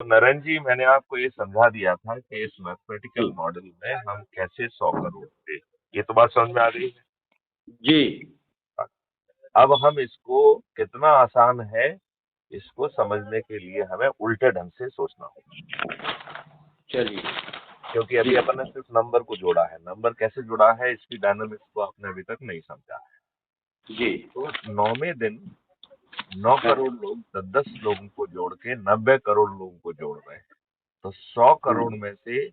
तो नरेंद्र जी, मैंने आपको ये समझा दिया था कि इस मैथमेटिकल मॉडल में हम कैसे 100 करोड़ थे। ये तो बात समझ में आ गई जी। है। अब हम इसको कितना आसान है, इसको समझने के लिए हमें उल्टे ढंग से सोचना होगा। चलिए। क्योंकि जी अभी अपन ने सिर्फ नंबर को जोड़ा है, नंबर कैसे जुड़ा है इसकी डायनामिक्स को आपने अभी तक नहीं समझा है। जी। तो 9वें दिन 9 हाँ। करोड़ लोग 10-10 लोगों को जोड़ के 90 करोड़ लोगों को जोड़ रहे हैं। तो 100 करोड़ में से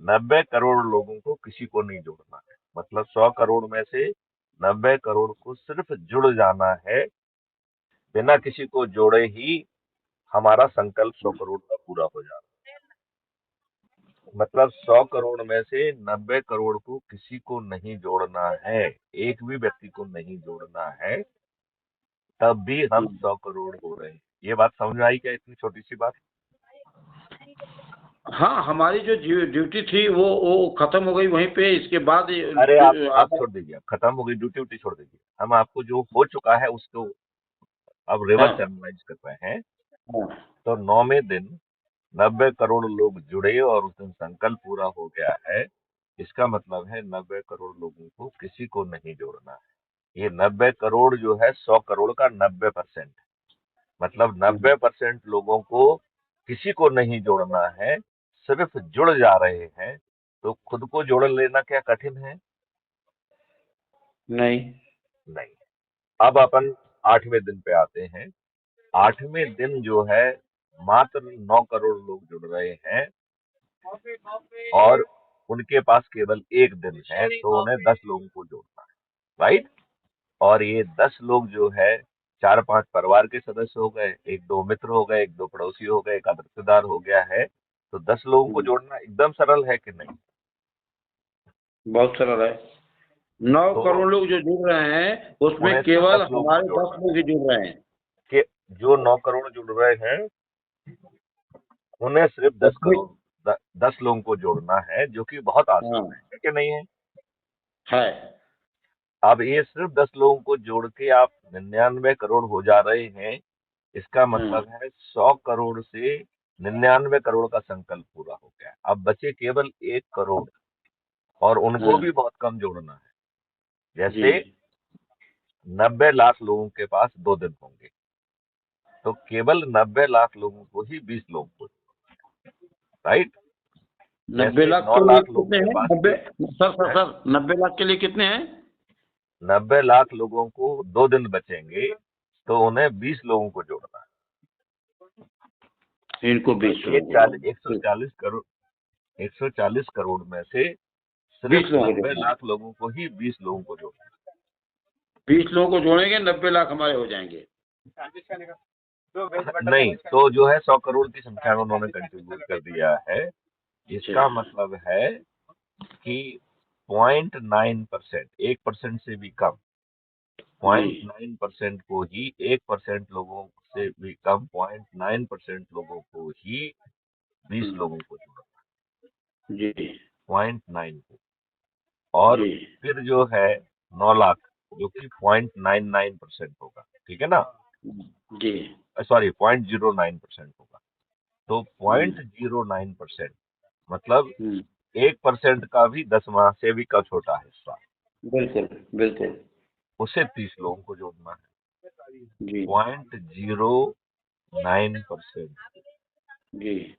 90 करोड़ लोगों को किसी को नहीं जोड़ना है। मतलब 100 करोड़ में से 90 करोड़ को सिर्फ जुड़ जाना है, बिना किसी को जोड़े ही हमारा संकल्प 100 करोड़ का पूरा हो जाना। मतलब 100 करोड़ में से 90 करोड़ को किसी को नहीं जोड़ना है, एक भी व्यक्ति को नहीं जोड़ना है, तब भी हम 100 करोड़ हो रहे हैं। ये बात समझ में आई क्या, इतनी छोटी सी बात? हाँ, हमारी जो ड्यूटी थी वो खत्म हो गई वहीं पे। इसके बाद अरे आप आधा। छोड़ दीजिए, खत्म हो गई ड्यूटी उटी, छोड़ दीजिए। हम आपको जो हो चुका है उसको अब रिवर्स हाँ। एनालाइज कर रहे हैं। हाँ। तो 9वें दिन 90 करोड़ लोग जुड़े और उस दिन संकल्प पूरा हो गया है। इसका मतलब है 90 करोड़ लोगों को किसी को नहीं जोड़ना है। ये 90 करोड़ जो है 100 करोड़ का 90%, मतलब 90% लोगों को किसी को नहीं जोड़ना है, सिर्फ जुड़ जा रहे हैं। तो खुद को जोड़ लेना क्या कठिन है? नहीं। नहीं। अब अपन 8वें दिन पे आते हैं। 8वें दिन जो है मात्र 9 करोड़ लोग जुड़ रहे हैं और उनके पास केवल एक दिन है, तो उन्हें 10 लोगों को जोड़ना है। राइट। और ये 10 लोग जो है 4-5 परिवार के सदस्य हो गए, एक दो मित्र हो गए, एक दो पड़ोसी हो गए, एक आध रिश्तेदार हो गया है। तो 10 लोगों को जोड़ना एकदम सरल है कि नहीं? बहुत सरल है। 9 करोड़ तो लोग जो जुड़ रहे हैं उसमें उन्हें सिर्फ केवल 10 लोगों को हमारे जोड़ना 10 लोग ही जुड़ रहे हैं। है कि जो 9 करोड़ जुड़ रहे हैं उन्हें सिर्फ दस उसमें। करोड़ 10 लोगों को जोड़ना है, जो कि बहुत आसान हाँ। है कि नहीं है? है। अब ये सिर्फ 10 लोगों को जोड़ के आप 99 करोड़ हो जा रहे हैं। इसका मतलब है 100 करोड़ से 99 करोड़ का संकल्प पूरा हो गया। अब बचे केवल 1 करोड़, और उनको हाँ। भी बहुत कम जोड़ना है। जी। जैसे 90 लाख लोगों के पास 2 दिन होंगे, तो केवल 90 लाख लोगों को ही 20 लोगों को। राइट। 90 जैसे लाख नौ के लिए लाख लोगों कितने के हैं? पास 90। सर सर है, सर, 90 लाख के लिए कितने हैं? 90 लाख लोगों को 2 दिन बचेंगे, तो उन्हें 20 लोगों को जोड़ना है। इनको तो 20 एक लोगों चालीस को। 140 करोड़, 140 करोड़ में से 20 सिर्फ लोगों को नब्बे जोड़ना है। लाख लोगों को ही 20 लोगों को जोड़ना 20 लोगों को जोड़ेंगे, 90 लाख हमारे हो जाएंगे। है। नहीं, तो जो है 100 करोड़ की संख्या में उन्होंने कंट्रीब्यूट कर दिया है। अच्छा। इसका मतलब है कि 0.9%, 1% से भी कम, जी। 0.9% को ही, 1% लोगों से भी कम 0.9% लोगों को ही 20 लोगों को जोड़ना। जी। 0.9 को। और जी। फिर जो है 9 लाख, जो कि 0.99% होगा। ठीक है ना? जी। सॉरी, 0.09% होगा। तो 0.09% मतलब हम्म। 1% का भी 10वां से भी का छोटा हिस्सा, बिल्कुल। बिल्कुल। उसे 30 लोगों को जोड़ना है। जी। 0.09%। जी।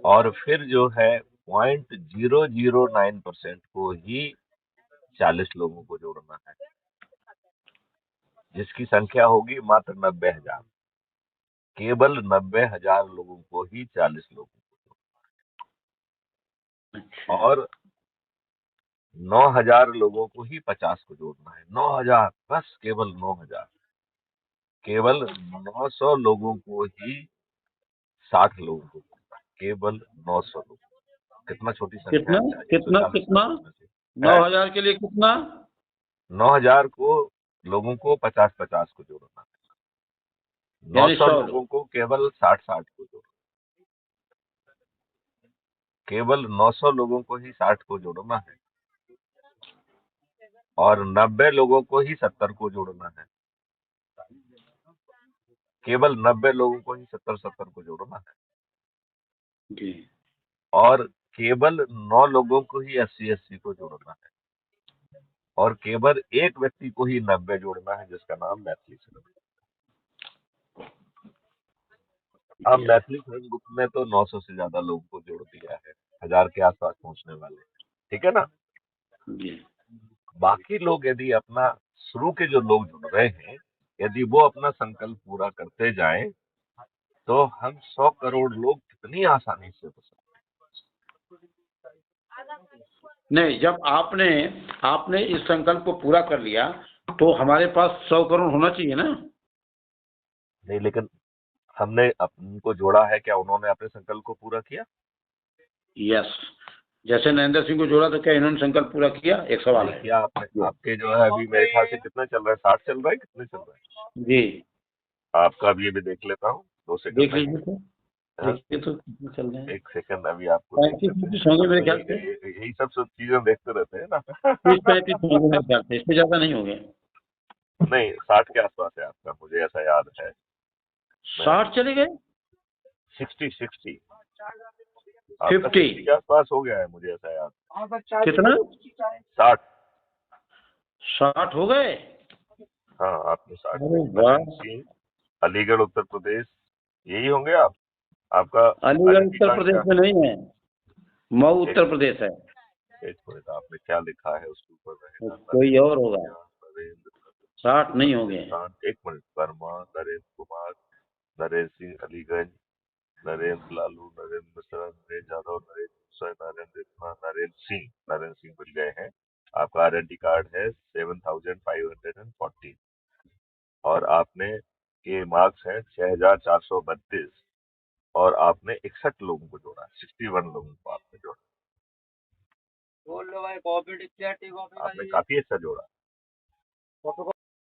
और फिर जो है 0.009% को ही 40 लोगों को जोड़ना है, जिसकी संख्या होगी मात्र 90,000। केवल 90,000 लोगों को ही 40 लोगों को अच्छा। जोड़ना। और 9,000 लोगों को ही 50 को जोड़ना है। 9,000, बस केवल 9,000। केवल 900 लोगों को ही 60 लोगों को जोड़ना है। केवल 900 लोग। कितना छोटी संख्या कितना? है, एक सौ कितना? चालीस कितना? करोड़ में से है। 9,000 के लिए कितना? 9,000 को लोगों को 50-50 को जोड़ना है। नौ यानी सौ 100 लोगों लोग। को केवल 60-60 को जोड़ना। केवल 900 लोगों को ही 60 को जोड़ना है, और 90 लोगों को ही 70 को जोड़ना है। केवल 90 लोगों को ही 70-70 को जोड़ना है। जी और केवल 9 लोगों को ही 80-80 को जोड़ना है, और केवल एक व्यक्ति को ही 90 जोड़ना है, जिसका नाम मैथिली शरण। अब जी मैथिली शरण गुप्त ने तो 900 से ज्यादा लोगों को जोड़ दिया है, 1000 के आसपास पहुंचने वाले हैं, ठीक है ना। जी। बाकी लोग यदि अपना, शुरू के जो लोग जुड़ रहे हैं, यदि वो अपना संकल्प पूरा करते जाएं, तो हम 100 करोड़ लोग कितनी आसानी से हो सकते नहीं, जब आपने आपने इस संकल्प को पूरा कर लिया तो हमारे पास 100 करोड़ होना चाहिए ना। हैं। नहीं, लेकिन हमने उनको जोड़ा है, क्या उन्होंने अपने संकल्प को पूरा किया? यस, जैसे नरेंद्र सिंह को जोड़ा तो क्या इन्होंने संकल्प पूरा किया, एक सवाल नहीं है। किया आपने। आपके जो है अभी मेरे ख्याल से कितना चल रहा है, 60 चल रहा है, कितने चल रहा है? जी, आपका अभी भी देख लेता हूँ, 2 सेकंड देख में। लीजिए तो, हाँ, देखिए तो कितने चल रहे हैं। 1 सेकंड अभी आपको देख 35 लेते हैं। 35 होंगे हम मेरे तो ख्याल से। यही सब चीजें देखते रहते हैं ना। 30 35 होंगे मेरे ख्याल से, इससे ज्यादा नहीं होंगे। नहीं, 60 के आसपास है आपका, मुझे ऐसा याद है। मैं 60 चले गए। 60 आपका 50 60 के आसपास हो गया है, मुझे ऐसा याद। कितना, 60। 60 हो गए। हाँ, आपने 60 अरे वाह, नरेंद्र सिंह, अलीगढ़ उत्तर प्रदेश, यही होंगे आप। आपका अलीगढ़ आइडेंटी उत्तर कार्ड प्रदेश क्या? में नहीं है, मऊ एक उत्तर प्रदेश है। एक मिनट, आपने क्या लिखा है उसके ऊपर वो रहेगा। कोई और नरेंद्र होगा। या नरेंद्र, 60 नहीं होंगे। पाकिस्तान। एक मिनट, वर्मा, नरेंद्र कुमार, नरेंद्र सिंह अलीगंज, नरेंद्र लालू, नरेंद्र मिश्रा, नरेंद्र यादव, नरेंद्र हुसैन, नरेंद्र इतना, नरेंद्र सिंह मिल गए हैं। आपका आइडेंटी कार्ड है 7540, और आपने के मार्क्स हैं 6432, और आपने 61 लोगों को जोड़ा, 61 लोगों को आपने जोड़ा। बोल लो भाई, कॉपी आपने काफी अच्छा जोड़ा।